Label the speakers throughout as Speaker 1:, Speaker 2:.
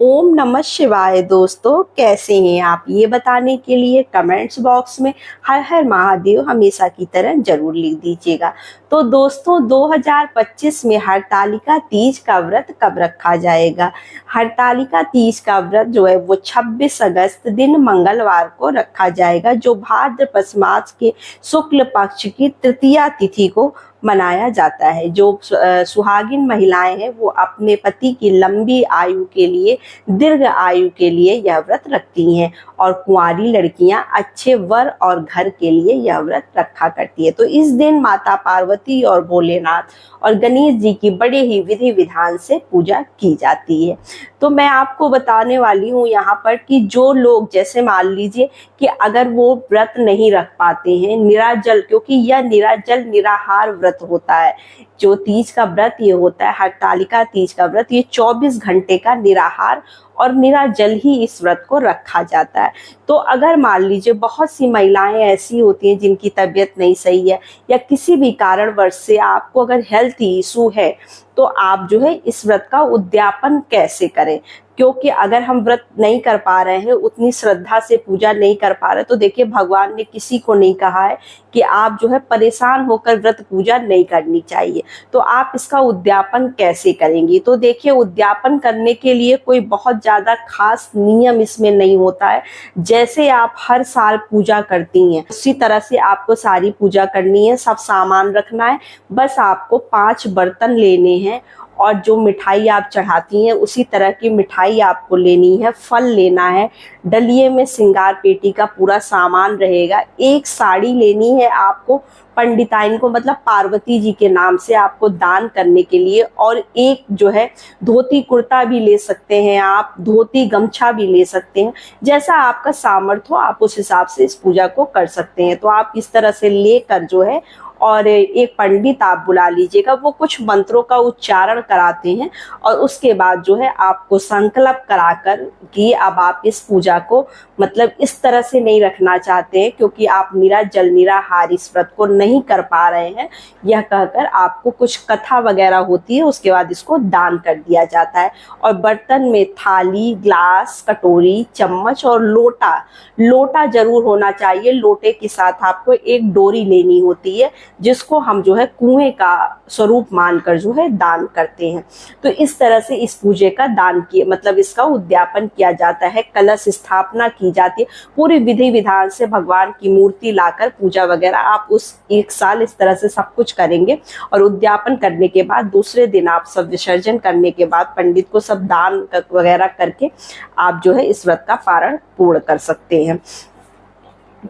Speaker 1: ओम नमः शिवाय। दोस्तों, कैसे हैं आप? ये बताने के लिए कमेंट्स बॉक्स में हर हर महादेव हमेशा की तरह जरूर लिख दीजिएगा। तो दोस्तों, 2025 में हरतालिका तीज का व्रत कब रखा जाएगा? हरतालिका तीज का व्रत जो है वो 26 अगस्त दिन मंगलवार को रखा जाएगा, जो भाद्रपद मास के शुक्ल पक्ष की तृतीया तिथि को मनाया जाता है। जो सुहागिन महिलाएं हैं वो अपने पति की लंबी आयु के लिए, दीर्घ आयु के लिए यह व्रत रखती हैं, और कुंवारी लड़कियां अच्छे वर और घर के लिए यह व्रत रखा करती है। तो इस दिन माता पार्वती और भोलेनाथ और गणेश जी की बड़े ही विधि विधान से पूजा की जाती है। तो मैं आपको बताने वाली हूँ यहाँ पर कि जो लोग, जैसे मान लीजिए कि अगर वो व्रत नहीं रख पाते हैं निराजल, क्योंकि यह निराजल निराहार व्रत होता है। जो तीज का व्रत ये होता है, हरतालिका तीज का व्रत, ये 24 घंटे का निराहार और निराजल ही इस व्रत को रखा जाता है। तो अगर मान लीजिए बहुत सी महिलाएं ऐसी होती हैं जिनकी तबीयत नहीं सही है, या किसी भी कारणवश से आपको अगर हेल्थ इशू है, तो आप जो है इस व्रत का उद्यापन कैसे करें? क्योंकि अगर हम व्रत नहीं कर पा रहे हैं, उतनी श्रद्धा से पूजा नहीं कर पा रहे, तो देखिए भगवान ने किसी को नहीं कहा है कि आप जो है परेशान होकर व्रत पूजा नहीं करनी चाहिए। तो आप इसका उद्यापन कैसे करेंगी? तो देखिए, उद्यापन करने के लिए कोई बहुत ज्यादा खास नियम इसमें नहीं होता है। जैसे आप हर साल पूजा करती हैं उसी तरह से आपको सारी पूजा करनी है। सब सामान रखना है, बस आपको 5 बर्तन लेने हैं, और जो मिठाई आप चढ़ाती हैं उसी तरह की मिठाई आपको लेनी है। फल लेना है, डलिये में श्रृंगार पेटी का पूरा सामान रहेगा। एक साड़ी लेनी है आपको पंडिताइन को, मतलब पार्वती जी के नाम से आपको दान करने के लिए, और एक जो है धोती कुर्ता भी ले सकते हैं आप, धोती गमछा भी ले सकते हैं। जैसा आपका सामर्थ्य हो आप उस हिसाब से इस पूजा को कर सकते हैं। तो आप इस तरह से लेकर जो है, और एक पंडित आप बुला लीजिएगा, वो कुछ मंत्रों का उच्चारण कराते हैं, और उसके बाद जो है आपको संकल्प कराकर कि अब आप इस पूजा को मतलब इस तरह से नहीं रखना चाहते हैं, क्योंकि आप निराजल निराहार इस व्रत को नहीं कर पा रहे हैं, यह कहकर आपको कुछ कथा वगैरह होती है, उसके बाद इसको दान कर दिया जाता है। और बर्तन में थाली, ग्लास, कटोरी, चम्मच और लोटा जरूर होना चाहिए। लोटे के साथ आपको एक डोरी लेनी होती है, जिसको हम जो है कुएं का स्वरूप मानकर जो है दान करते हैं। तो इस तरह से इस पूजे का दान किए मतलब इसका उद्यापन किया जाता है। कलश स्थापना की जाती है, पूरी विधि विधान से भगवान की मूर्ति लाकर पूजा वगैरह आप उस एक साल इस तरह से सब कुछ करेंगे। और उद्यापन करने के बाद दूसरे दिन आप सब विसर्जन करने के बाद पंडित को सब दान वगैरह करके आप जो है इस व्रत का पारण पूर्ण कर सकते हैं।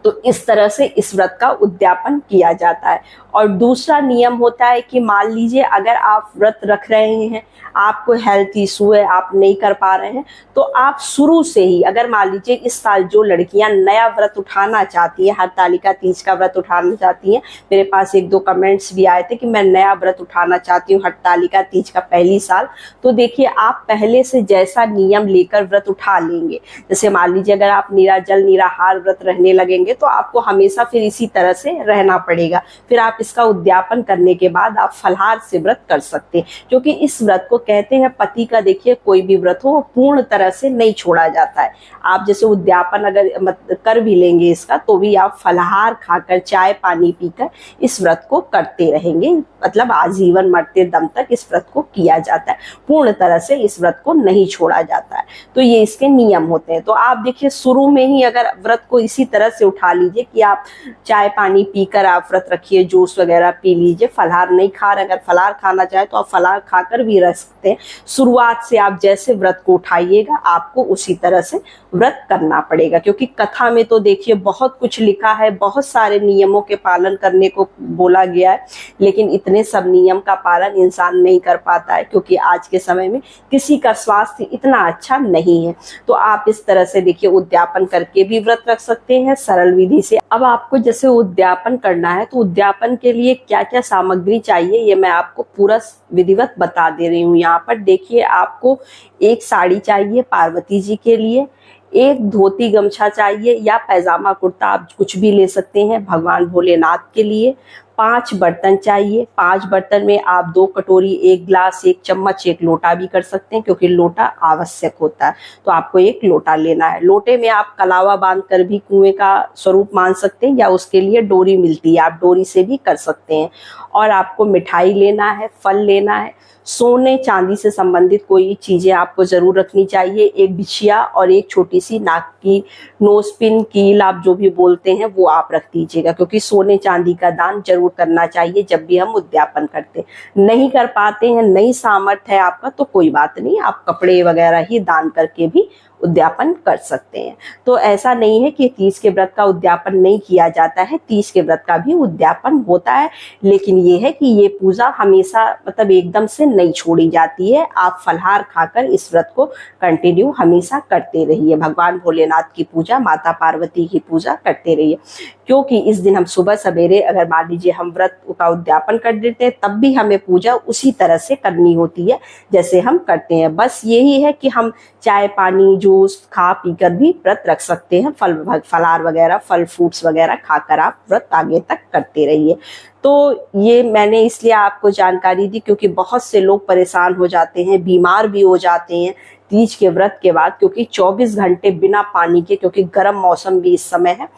Speaker 1: तो इस तरह से इस व्रत का उद्यापन किया जाता है। और दूसरा नियम होता है कि मान लीजिए अगर आप व्रत रख रहे हैं, आपको हेल्थ इशू है, आप नहीं कर पा रहे हैं, तो आप शुरू से ही, अगर मान लीजिए इस साल जो लड़कियां नया व्रत उठाना चाहती हैं, हरतालिका तीज का व्रत उठाना चाहती हैं, मेरे पास 1-2 कमेंट्स भी आए थे कि मैं नया व्रत उठाना चाहती हूँ हरतालिका तीज का पहली साल, तो देखिए आप पहले से जैसा नियम लेकर व्रत उठा लेंगे। जैसे मान लीजिए अगर आप निराजल निराहार व्रत रहने लगेंगे, तो आपको हमेशा फिर इसी तरह से रहना पड़ेगा। फिर आप इसका उद्यापन करने के बाद आप फलाहार से व्रत कर सकते हैं, क्योंकि इस व्रत को कहते हैं पति का, देखिए कोई भी व्रत हो पूर्ण तरह से नहीं छोड़ा जाता है। आप जैसे उद्यापन अगर कर भी लेंगे इसका, तो भी आप फलाहार खाकर, चाय पानी पीकर इस व्रत को करते रहेंगे, मतलब आजीवन मरते दम तक इस व्रत को किया जाता है। पूर्ण तरह से इस व्रत को नहीं छोड़ा जाता है। तो ये इसके नियम होते हैं। तो आप देखिए शुरू में ही अगर व्रत को इसी तरह से उठा लीजिए कि आप चाय पानी पीकर आप व्रत रखिए, जूस वगैरह पी लीजिए, फलाहार नहीं खा रहे, अगर फलाहार खाना चाहे तो आप फलाहार खाकर भी रह सकते हैं। शुरुआत से आप जैसे व्रत को उठाइएगा आपको उसी तरह से व्रत करना पड़ेगा, क्योंकि कथा में तो देखिए बहुत कुछ लिखा है, बहुत सारे नियमों के पालन करने को बोला गया है, लेकिन इतने सब नियम का पालन इंसान नहीं कर पाता है, क्योंकि आज के समय में किसी का स्वास्थ्य इतना अच्छा नहीं है। तो आप इस तरह से देखिए उद्यापन करके भी व्रत रख सकते हैं सरल विधि से। अब आपको जैसे उद्यापन करना है, तो उद्यापन के लिए क्या क्या सामग्री चाहिए ये मैं आपको पूरा विधिवत बता दे रही हूँ। यहाँ पर देखिए, आपको एक साड़ी चाहिए पार्वती जी के लिए, एक धोती गमछा चाहिए या पैजामा कुर्ता आप कुछ भी ले सकते हैं भगवान भोलेनाथ के लिए, 5 बर्तन चाहिए। 5 बर्तन में आप 2 कटोरी, 1 ग्लास, 1 चम्मच, 1 लोटा भी कर सकते हैं क्योंकि लोटा आवश्यक होता है। तो आपको 1 लोटा लेना है। लोटे में आप कलावा बांध कर भी कुएं का स्वरूप मान सकते हैं या उसके लिए डोरी मिलती है, आप डोरी से भी कर सकते हैं। और आपको मिठाई लेना है, फल लेना है, सोने चांदी से संबंधित कोई चीजें आपको जरूर रखनी चाहिए। एक बिछिया और एक छोटी सी नाक की नोजपिन, कील, आप जो भी बोलते हैं वो आप रख दीजिएगा, क्योंकि सोने चांदी का दान जरूर करना चाहिए जब भी हम उद्यापन करते हैं। नहीं कर पाते हैं, नहीं सामर्थ्य है आपका, तो कोई बात नहीं, आप कपड़े वगैरह ही दान करके भी उद्यापन कर सकते हैं। तो ऐसा नहीं है कि तीज के व्रत का उद्यापन नहीं किया जाता है, तीज के व्रत का भी उद्यापन होता है, लेकिन ये है कि ये पूजा हमेशा मतलब एकदम से नहीं छोड़ी जाती है। आप फलहार खाकर इस व्रत को कंटिन्यू हमेशा करते रहिए। भगवान भोलेनाथ की पूजा, माता पार्वती की पूजा करते रहिए, क्योंकि इस दिन हम सुबह सवेरे अगर मान लीजिए हम व्रत का उद्यापन कर देते हैं, तब भी हमें पूजा उसी तरह से करनी होती है जैसे हम करते हैं। बस यही है कि हम चाय, पानी, जूस खा पी कर भी व्रत रख सकते हैं। फलार वगैरह, फल फ्रूट्स वगैरह खाकर आप व्रत आगे तक करते रहिए। तो ये मैंने इसलिए आपको जानकारी दी क्योंकि बहुत से लोग परेशान हो जाते हैं, बीमार भी हो जाते हैं तीज के व्रत के बाद, क्योंकि 24 घंटे बिना पानी के, क्योंकि गर्म मौसम भी इस समय है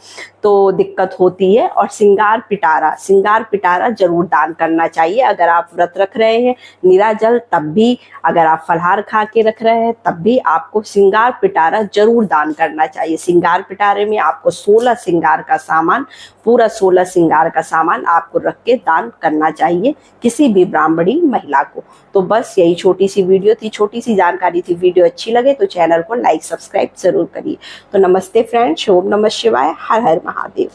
Speaker 1: तो दिक्कत होती है। और सिंगार पिटारा जरूर दान करना चाहिए। अगर आप व्रत रख रहे हैं निराजल, तब भी, अगर आप फलहार खा के रख रहे हैं तब भी आपको सिंगार पिटारा जरूर दान करना चाहिए। सिंगार पिटारे में आपको 16 सिंगार का सामान, पूरा 16 सिंगार का सामान आपको रख के दान करना चाहिए किसी भी ब्राह्मणी महिला को। तो बस यही छोटी सी वीडियो थी, छोटी सी जानकारी थी। वीडियो अच्छी लगे तो चैनल को लाइक सब्सक्राइब जरूर करिए। तो नमस्ते फ्रेंड्स, ओम नमः शिवाय, हर हर महादेव।